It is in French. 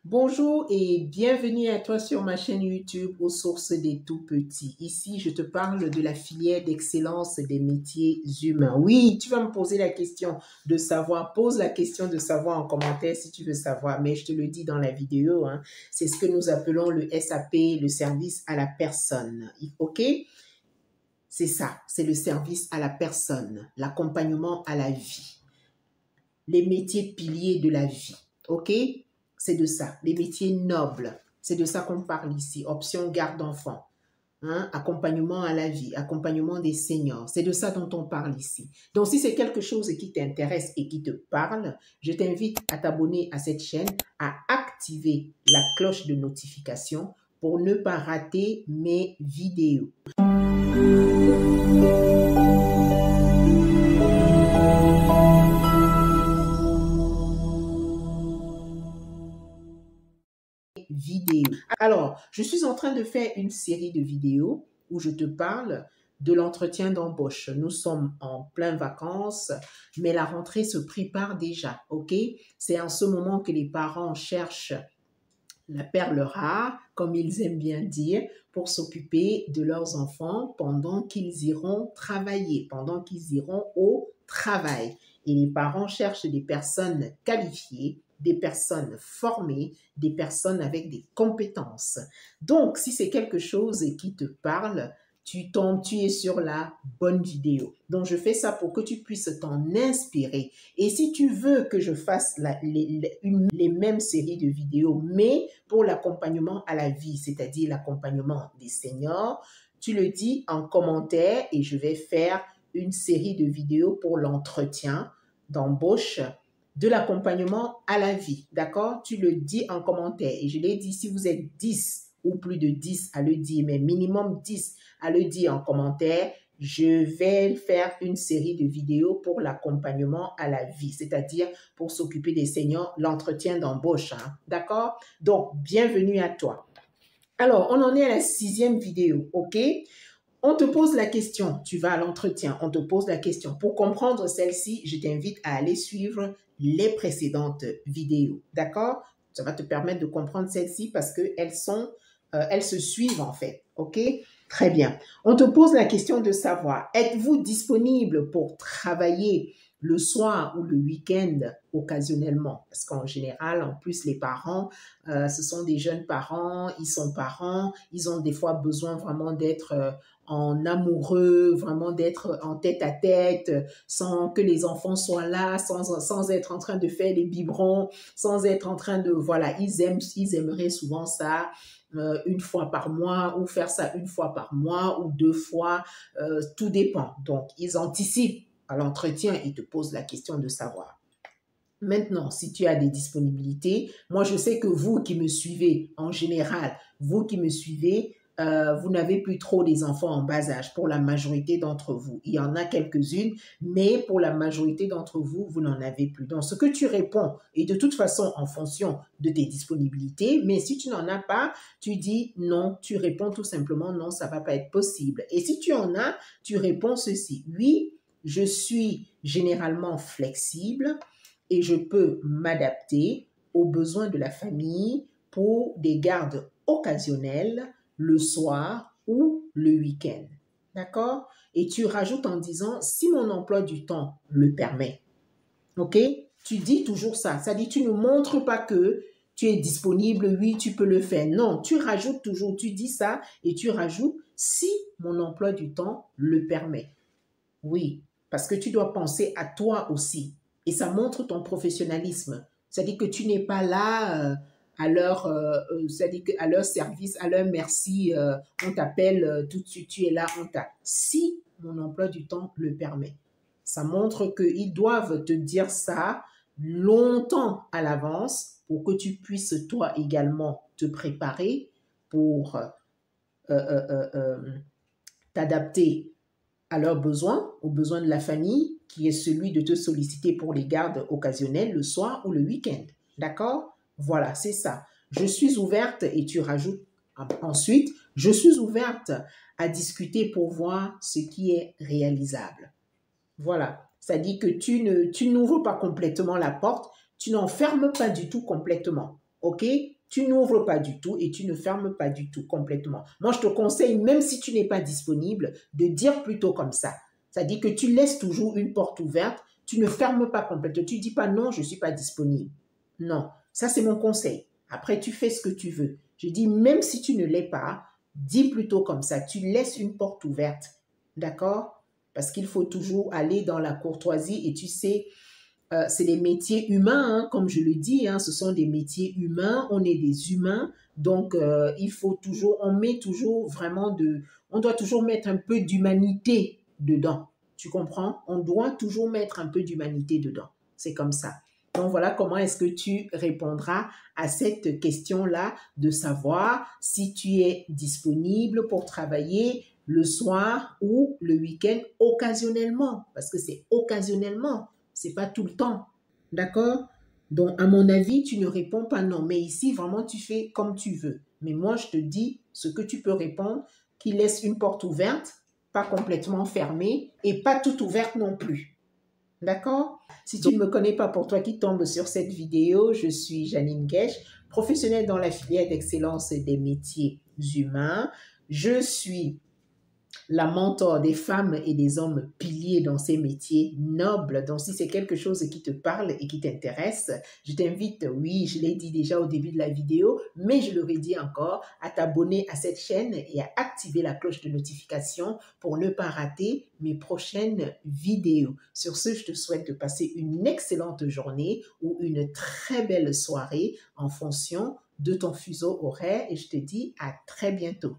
Bonjour et bienvenue à toi sur ma chaîne YouTube aux sources des tout petits. Ici, je te parle de la filière d'excellence des métiers humains. Oui, tu vas me poser la question de savoir, pose la question de savoir en commentaire si tu veux savoir, mais je te le dis dans la vidéo, hein, c'est ce que nous appelons le SAP, le service à la personne. OK? C'est ça, c'est le service à la personne, l'accompagnement à la vie, les métiers piliers de la vie. OK? C'est de ça, les métiers nobles. C'est de ça qu'on parle ici. Option garde d'enfants, hein, accompagnement à la vie, accompagnement des seniors. C'est de ça dont on parle ici. Donc, si c'est quelque chose qui t'intéresse et qui te parle, je t'invite à t'abonner à cette chaîne, à activer la cloche de notification pour ne pas rater mes vidéos. Alors, je suis en train de faire une série de vidéos où je te parle de l'entretien d'embauche. Nous sommes en plein vacances, mais la rentrée se prépare déjà, ok? C'est en ce moment que les parents cherchent la perle rare, comme ils aiment bien dire, pour s'occuper de leurs enfants pendant qu'ils iront travailler, pendant qu'ils iront au travail. Et les parents cherchent des personnes qualifiées, des personnes formées, des personnes avec des compétences. Donc, si c'est quelque chose qui te parle, tu es sur la bonne vidéo. Donc, je fais ça pour que tu puisses t'en inspirer. Et si tu veux que je fasse les mêmes séries de vidéos, mais pour l'accompagnement à la vie, c'est-à-dire l'accompagnement des seniors, tu le dis en commentaire et je vais faire une série de vidéos pour l'entretien d'embauche de l'accompagnement à la vie. D'accord? Tu le dis en commentaire. Et je l'ai dit, si vous êtes 10 ou plus de 10 à le dire, mais minimum 10 à le dire en commentaire, je vais faire une série de vidéos pour l'accompagnement à la vie, c'est-à-dire pour s'occuper des seniors, l'entretien d'embauche. Hein. D'accord? Donc, bienvenue à toi. Alors, on en est à la 6e vidéo, OK? On te pose la question, tu vas à l'entretien, on te pose la question. Pour comprendre celle-ci, je t'invite à aller suivre les précédentes vidéos, d'accord? Ça va te permettre de comprendre celle-ci parce qu'elles se suivent en fait, ok? Très bien. On te pose la question de savoir, êtes-vous disponible pour travailler le soir ou le week-end occasionnellement? Parce qu'en général, en plus, les parents, ce sont des jeunes parents, ils ont des fois besoin vraiment d'être en amoureux, vraiment d'être en tête à tête, sans que les enfants soient là, sans être en train de faire les biberons, sans être en train de, voilà, ils aimeraient souvent ça une fois par mois ou faire ça une fois par mois ou 2 fois, tout dépend. Donc, ils anticipent à l'entretien, ils te posent la question de savoir. Maintenant, si tu as des disponibilités, moi je sais que vous qui me suivez en général, vous qui me suivez, vous n'avez plus trop des enfants en bas âge pour la majorité d'entre vous. Il y en a quelques-unes, mais pour la majorité d'entre vous, vous n'en avez plus. Donc, ce que tu réponds est de toute façon en fonction de tes disponibilités, mais si tu n'en as pas, tu dis non, tu réponds tout simplement non, ça ne va pas être possible. Et si tu en as, tu réponds ceci. Oui, je suis généralement flexible et je peux m'adapter aux besoins de la famille pour des gardes occasionnelles le soir ou le week-end. D'accord? Et tu rajoutes en disant, si mon emploi du temps le permet. OK? Tu dis toujours ça. Ça dit, tu ne montres pas que tu es disponible, oui, tu peux le faire. Non, tu rajoutes toujours, tu dis ça et tu rajoutes, si mon emploi du temps le permet. Oui, parce que tu dois penser à toi aussi. Et ça montre ton professionnalisme. C'est-à-dire que tu n'es pas là c'est-à-dire qu'à leur service, à leur merci, on t'appelle tout de suite, tu es là, si mon emploi du temps le permet. Ça montre qu'ils doivent te dire ça longtemps à l'avance pour que tu puisses toi également te préparer pour t'adapter à leurs besoins, aux besoins de la famille, qui est celui de te solliciter pour les gardes occasionnels le soir ou le week-end. D'accord? Voilà, c'est ça. Je suis ouverte, et tu rajoutes ensuite, je suis ouverte à discuter pour voir ce qui est réalisable. Voilà. Ça dit que tu n'ouvres pas complètement la porte, tu n'enfermes pas du tout complètement. ok? Tu n'ouvres pas du tout et tu ne fermes pas du tout complètement. Moi, je te conseille, même si tu n'es pas disponible, de dire plutôt comme ça. C'est-à-dire que tu laisses toujours une porte ouverte, tu ne fermes pas complètement. Tu ne dis pas non, je ne suis pas disponible. Non, ça c'est mon conseil. Après, tu fais ce que tu veux. Je dis, même si tu ne l'es pas, dis plutôt comme ça. Tu laisses une porte ouverte. D'accord? Parce qu'il faut toujours aller dans la courtoisie et tu sais, c'est des métiers humains, hein, comme je le dis, hein, ce sont des métiers humains, on est des humains, donc il faut toujours, on met toujours vraiment on doit toujours mettre un peu d'humanité dedans, tu comprends? On doit toujours mettre un peu d'humanité dedans, c'est comme ça. Donc voilà comment est-ce que tu répondras à cette question-là de savoir si tu es disponible pour travailler le soir ou le week-end occasionnellement, parce que c'est occasionnellement. C'est pas tout le temps. D'accord? Donc, à mon avis, tu ne réponds pas non. Mais ici, vraiment, tu fais comme tu veux. Mais moi, je te dis ce que tu peux répondre, qui laisse une porte ouverte, pas complètement fermée, et pas toute ouverte non plus. D'accord? Si tu ne me connais pas, pour toi qui tombe sur cette vidéo, je suis Janine Guèche, professionnelle dans la filière d'excellence des métiers humains. Je suis la mentor des femmes et des hommes piliers dans ces métiers nobles. Donc, si c'est quelque chose qui te parle et qui t'intéresse, je t'invite, oui, je l'ai dit déjà au début de la vidéo, mais je le redis encore, à t'abonner à cette chaîne et à activer la cloche de notification pour ne pas rater mes prochaines vidéos. Sur ce, je te souhaite de passer une excellente journée ou une très belle soirée en fonction de ton fuseau horaire et je te dis à très bientôt.